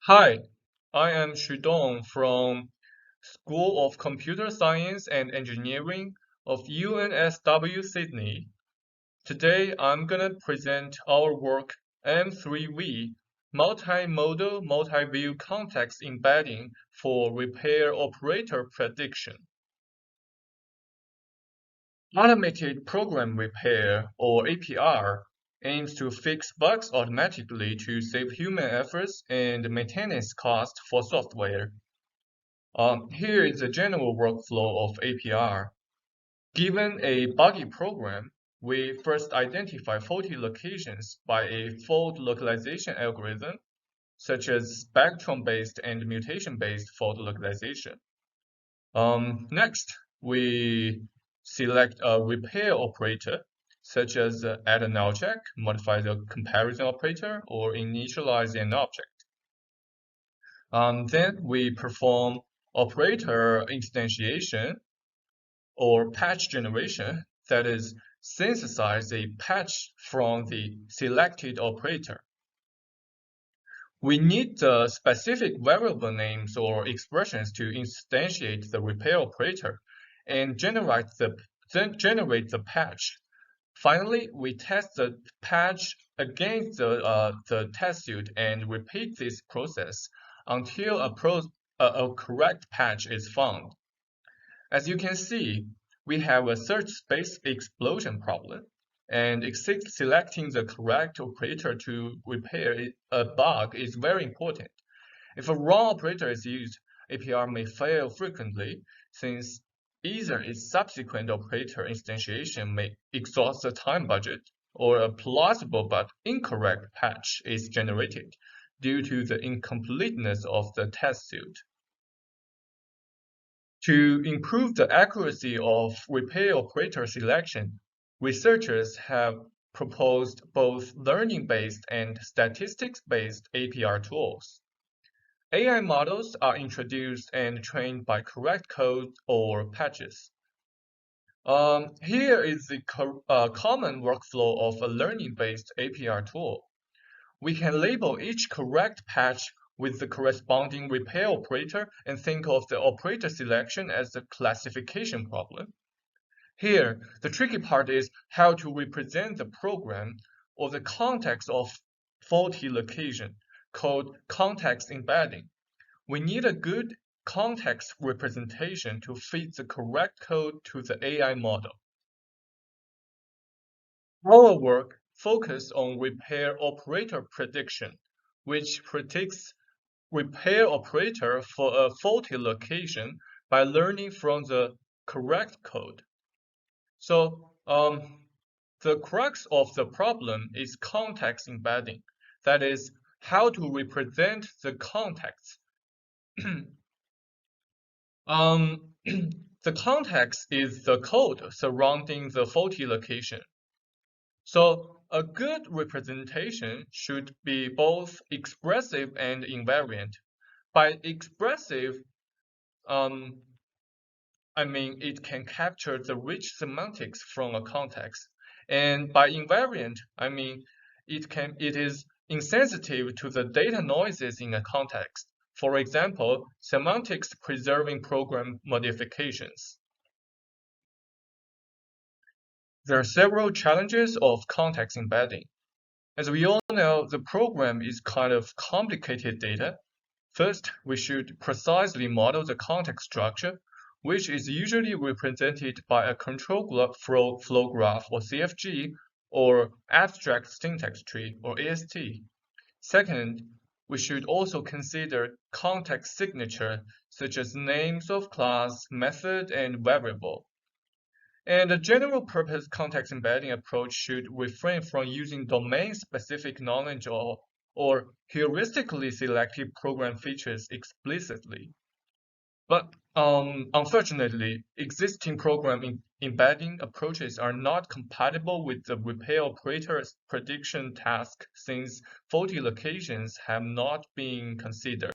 Hi, I am Xudong from School of Computer Science and Engineering of UNSW Sydney. Today I'm going to present our work M3V, Multi-Modal Multi-View Context Embedding for Repair Operator Prediction. Automated Program Repair, or APR, aims to fix bugs automatically to save human efforts and maintenance costs for software. Here is the general workflow of APR. Given a buggy program, we first identify faulty locations by a fault localization algorithm, such as spectrum-based and mutation-based fault localization. Next, we select a repair operator, such as add a null check, modify the comparison operator, or initialize an object. Then we perform operator instantiation or patch generation, that is, synthesize a patch from the selected operator. We need the specific variable names or expressions to instantiate the repair operator and generate the patch. Finally, we test the patch against the test suite and repeat this process until a correct patch is found. As you can see, we have a search space explosion problem, and selecting the correct operator to repair a bug is very important. If a wrong operator is used, APR may fail frequently, since either its subsequent operator instantiation may exhaust the time budget, or a plausible but incorrect patch is generated due to the incompleteness of the test suite. To improve the accuracy of repair operator selection, researchers have proposed both learning-based and statistics-based APR tools. AI models are introduced and trained by correct code or patches. Here is the common workflow of a learning-based APR tool. We can label each correct patch with the corresponding repair operator and think of the operator selection as a classification problem. Here, the tricky part is how to represent the program or the context of faulty location, called context embedding. We need a good context representation to fit the correct code to the AI model. Our work focused on repair operator prediction, which predicts repair operator for a faulty location by learning from the correct code. So the crux of the problem is context embedding. That is, how to represent the context. The context is the code surrounding the faulty location. So a good representation should be both expressive and invariant. By expressive, I mean it can capture the rich semantics from a context. And by invariant, I mean it is insensitive to the data noises in a context. For example, semantics preserving program modifications. There are several challenges of context embedding. As we all know, the program is kind of complicated data. First, we should precisely model the context structure, which is usually represented by a control flow graph, or CFG, or abstract syntax tree, or AST. Second, we should also consider context signature, such as names of class, method, and variable. And a general-purpose context embedding approach should refrain from using domain-specific knowledge or heuristically selected program features explicitly. But unfortunately, existing program embedding approaches are not compatible with the repair operator's prediction task, since faulty locations have not been considered.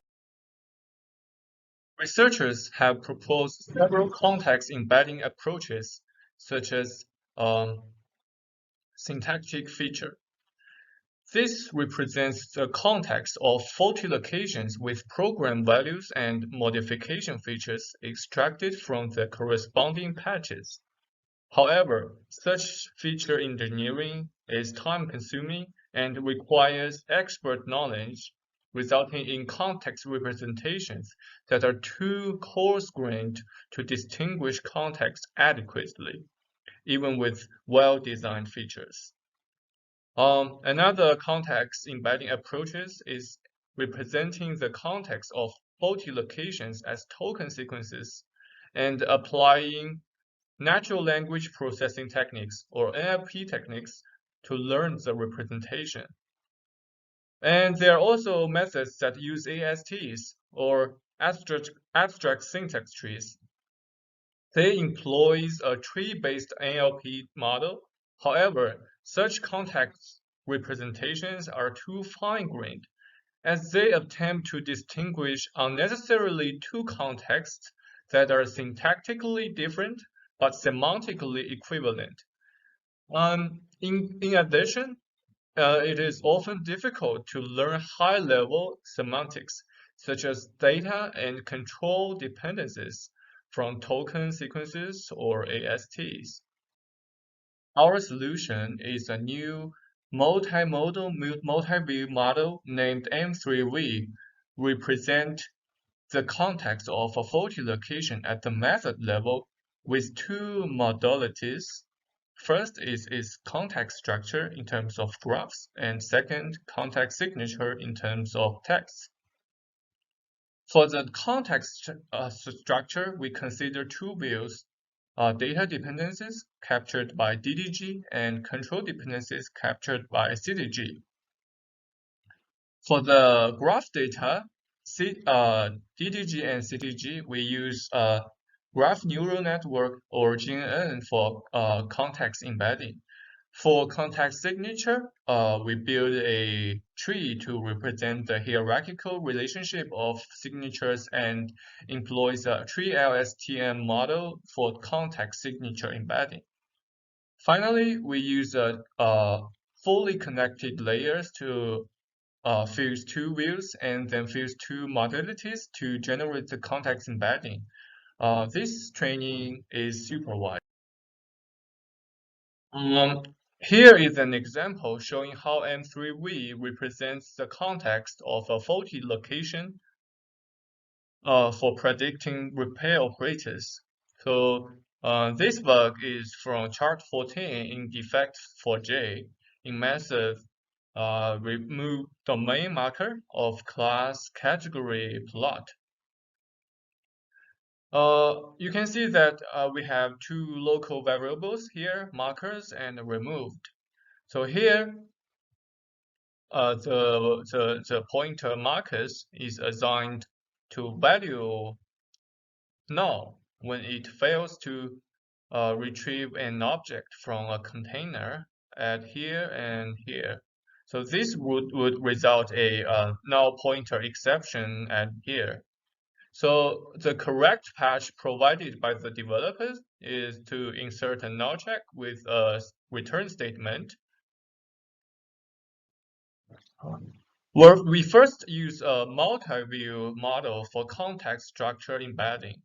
Researchers have proposed several context embedding approaches, such as syntactic feature. This represents the context of faulty locations with program values and modification features extracted from the corresponding patches. However, such feature engineering is time-consuming and requires expert knowledge, resulting in context representations that are too coarse-grained to distinguish context adequately, even with well-designed features. Another context embedding approaches is representing the context of faulty locations as token sequences and applying natural language processing techniques or NLP techniques to learn the representation. And there are also methods that use ASTs or abstract syntax trees. They employ a tree-based NLP model. However, such context representations are too fine-grained, as they attempt to distinguish unnecessarily two contexts that are syntactically different but semantically equivalent. In addition, it is often difficult to learn high-level semantics, such as data and control dependencies from token sequences or ASTs. Our solution is a new multi-modal multi-view model named M3V, represent the context of a faulty location at the method level with two modalities. First is its context structure in terms of graphs, and second, context signature in terms of text. For the context structure, we consider two views, data dependencies captured by DDG and control dependencies captured by CDG. For the graph data, DDG and CDG, we use graph neural network or Jingling for context embedding. For context signature, we build a tree to represent the hierarchical relationship of signatures and employs a tree LSTM model for context signature embedding. Finally, we use fully connected layers to fuse two views and then fuse two modalities to generate the context embedding. This training is supervised. Here is an example showing how M3V represents the context of a faulty location for predicting repair operators. So this bug is from chart 14 in defect for J in method remove domain marker of class category plot. You can see that we have two local variables here, markers and removed. So here, the pointer markers is assigned to value null when it fails to retrieve an object from a container at here and here. So this would result a null pointer exception at here. So the correct patch provided by the developers is to insert a null check with a return statement. Where we first use a multi-view model for context structure embedding.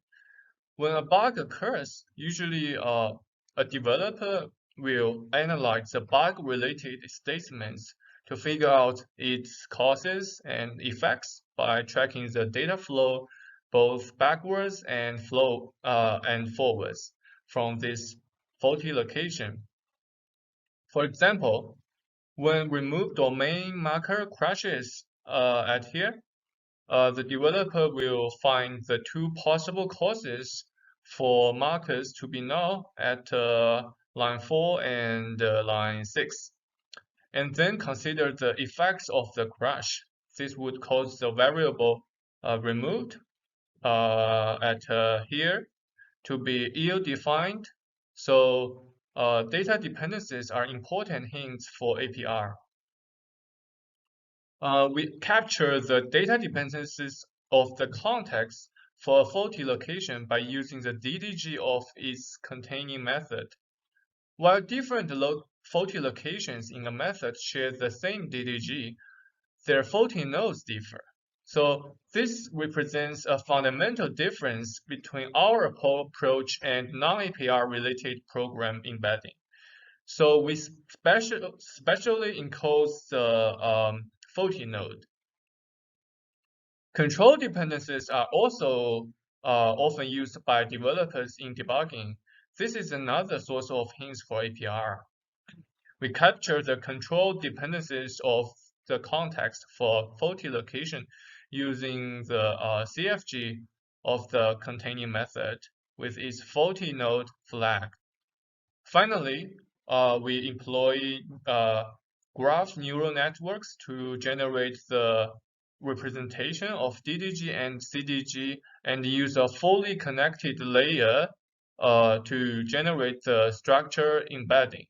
When a bug occurs, usually a developer will analyze the bug-related statements to figure out its causes and effects by tracking the data flow both backwards and forwards from this faulty location. For example, when remove domain marker crashes at here, the developer will find the two possible causes for markers to be null at line 4 and line 6, and then consider the effects of the crash. This would cause the variable removed at here to be ill-defined. So data dependencies are important hints for APR. We capture the data dependencies of the context for a faulty location by using the DDG of its containing method. While different faulty locations in a method share the same DDG, their faulty nodes differ. So this represents a fundamental difference between our approach and non-APR related program embedding. So we specially encode the faulty node. Control dependencies are also often used by developers in debugging. This is another source of hints for APR. We capture the control dependencies of the context for faulty location using the CFG of the containing method with its faulty node flag. Finally, we employ graph neural networks to generate the representation of DDG and CDG and use a fully connected layer to generate the structure embedding.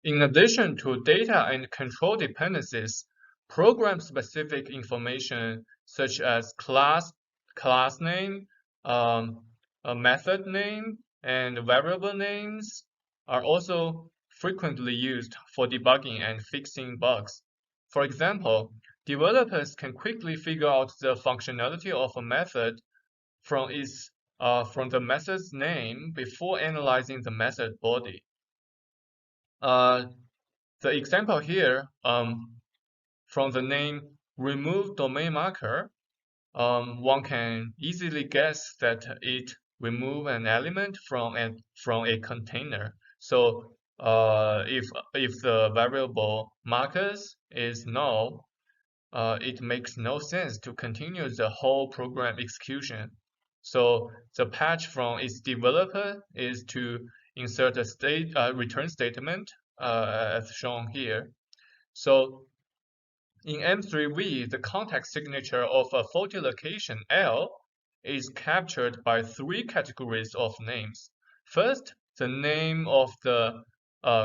In addition to data and control dependencies, program-specific information such as class name, a method name, and variable names are also frequently used for debugging and fixing bugs. For example, developers can quickly figure out the functionality of a method from the method's name before analyzing the method body. The example here, from the name remove domain marker, one can easily guess that it remove an element from a container. So if the variable markers is null, it makes no sense to continue the whole program execution. So the patch from its developer is to insert a return statement as shown here. So in M3V, the context signature of a faulty location L is captured by three categories of names. First, the name of the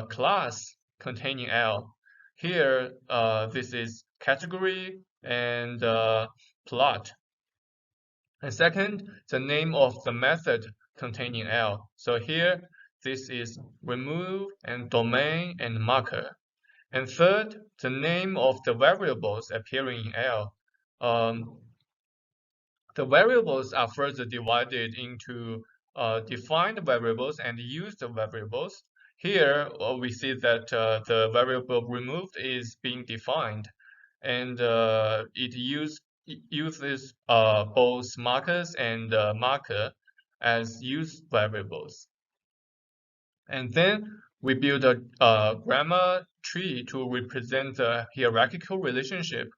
class containing L. Here, this is category and plot. And second, the name of the method containing L. So here, this is remove and domain and marker. And third, the name of the variables appearing in L. The variables are further divided into defined variables and used variables. Here, we see that the variable removed is being defined, and it uses both markers and marker as used variables. And then we build a grammar tree to represent the hierarchical relationship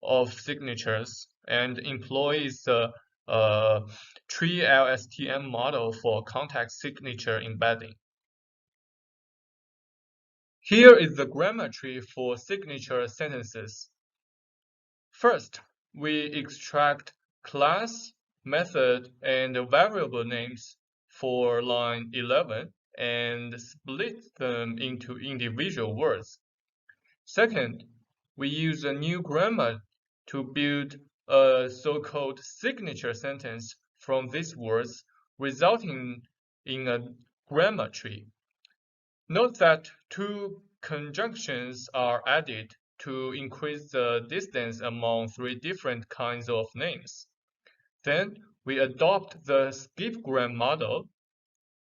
of signatures and employs the tree LSTM model for context signature embedding. Here is the grammar tree for signature sentences. First, we extract class, method, and variable names for line 11 and split them into individual words. Second, we use a new grammar to build a so-called signature sentence from these words, resulting in a grammar tree. Note that two conjunctions are added to increase the distance among three different kinds of names. Then we adopt the skipgram model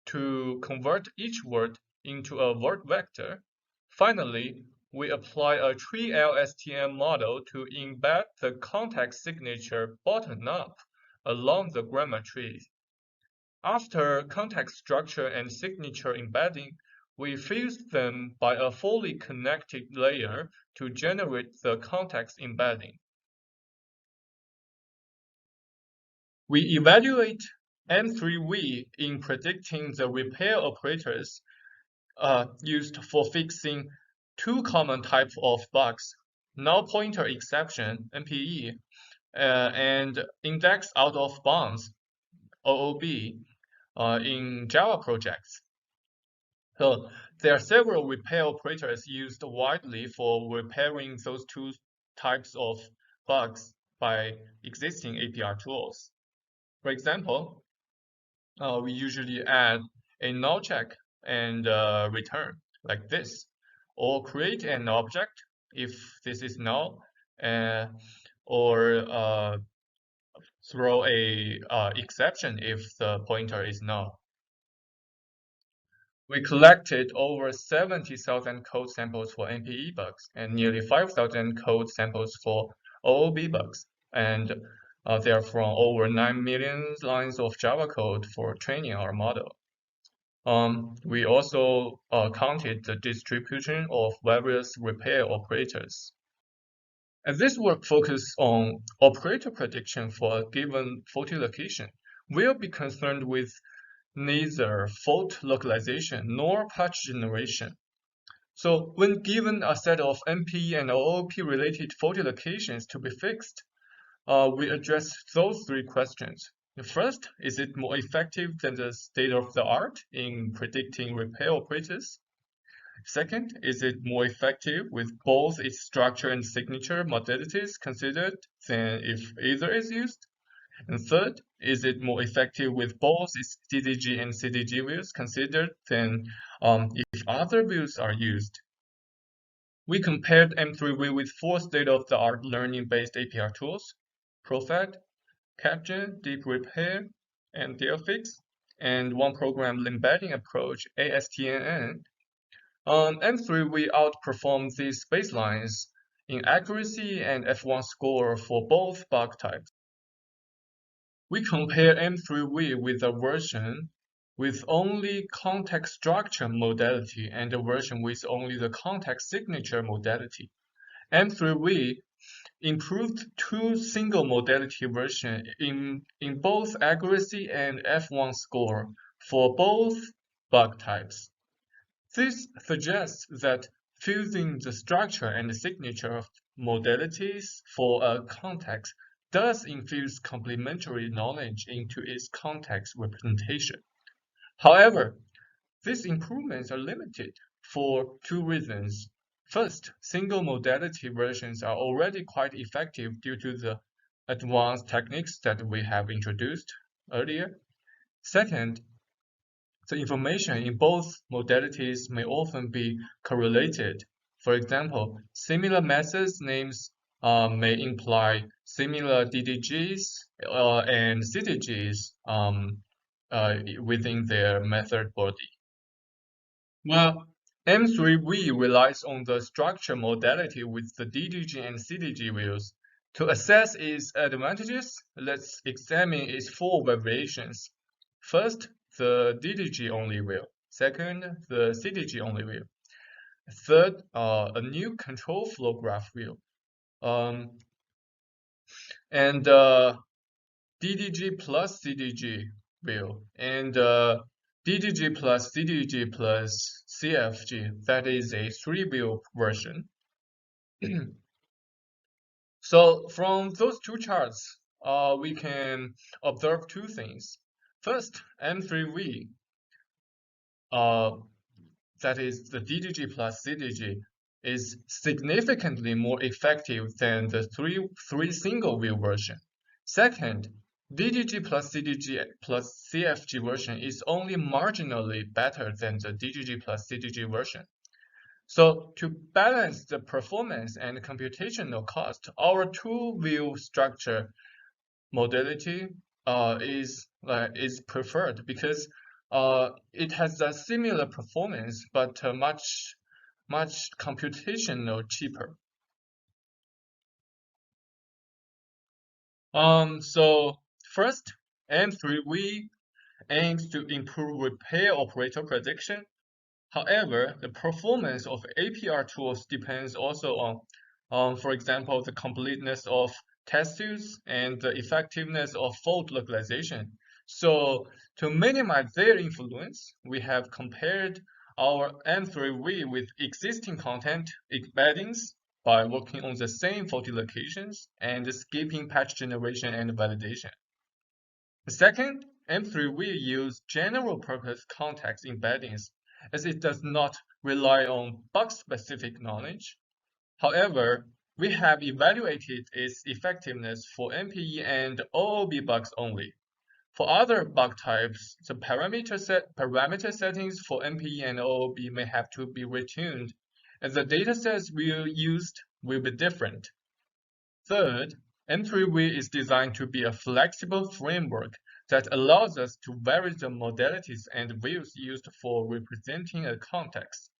to convert each word into a word vector. Finally, we apply a tree LSTM model to embed the context signature bottom up along the grammar tree. After context structure and signature embedding, we fused them by a fully connected layer to generate the context embedding. We evaluate M3V in predicting the repair operators used for fixing two common types of bugs, null pointer exception, NPE, and index out of bounds, OOB, in Java projects. So there are several repair operators used widely for repairing those two types of bugs by existing APR tools. For example, we usually add a null check and return like this, or create an object if this is null, or throw a exception if the pointer is null. We collected over 70,000 code samples for MPE bugs and nearly 5,000 code samples for OOB bugs, and they are from over 9 million lines of Java code for training our model. We also counted the distribution of various repair operators. As this work focuses on operator prediction for a given faulty location, we'll be concerned with neither fault localization nor patch generation. So when given a set of MPE and OOP related faulty locations to be fixed, we address those three questions. The first, is it more effective than the state-of-the-art in predicting repair operators? Second, is it more effective with both its structure and signature modalities considered than if either is used? And third, is it more effective with both its DDG and CDG views considered than if other views are used? We compared M3V with 4 state-of-the-art learning-based APR tools, Profed, Capgen, Deep Repair, and DLFix, and one program embedding approach, ASTNN. M3V outperformed these baselines in accuracy and F1 score for both bug types. We compare M3V with a version with only context structure modality and a version with only the context signature modality. M3V improved 2 single modality versions in both accuracy and F1 score for both bug types. This suggests that fusing the structure and the signature of modalities for a context does infuse complementary knowledge into its context representation. However, these improvements are limited for 2 reasons. First, single modality versions are already quite effective due to the advanced techniques that we have introduced earlier. Second, the information in both modalities may often be correlated. For example, similar methods names may imply similar DDGs and CDGs within their method body. Well, M3V relies on the structure modality with the DDG and CDG views. To assess its advantages, let's examine its 4 variations. First, the DDG only view. Second, the CDG only view. Third, a new control flow graph view. And DDG plus CDG view. And DDG plus CDG plus CFG, that is a 3-view version. So from those 2 charts, we can observe 2 things. First, M3V, that is the DDG plus CDG, is significantly more effective than the 3 single view version. Second, DDG plus CDG plus CFG version is only marginally better than the DDG plus CDG version. So to balance the performance and computational cost, our 2-view structure modality is preferred because it has a similar performance but much computational cheaper. So first, M3V aims to improve repair operator prediction. However, the performance of APR tools depends also on, for example, the completeness of test suits and the effectiveness of fault localization. So to minimize their influence, we have compared our M3V with existing content embeddings by working on the same faulty locations and skipping patch generation and validation. Second, M3V uses general-purpose context embeddings as it does not rely on bug-specific knowledge. However, we have evaluated its effectiveness for MPE and OOB bugs only. For other bug types, the parameter settings for MPE and OOB may have to be retuned, and the datasets used will be different. Third, M3V is designed to be a flexible framework that allows us to vary the modalities and views used for representing a context.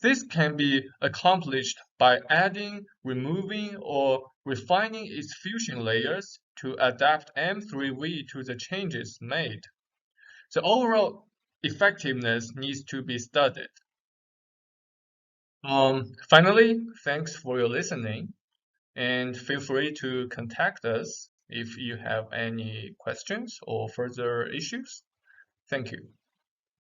This can be accomplished by adding, removing, or refining its fusion layers to adapt M3V to the changes made. The overall effectiveness needs to be studied. Finally, thanks for your listening, and feel free to contact us if you have any questions or further issues. Thank you.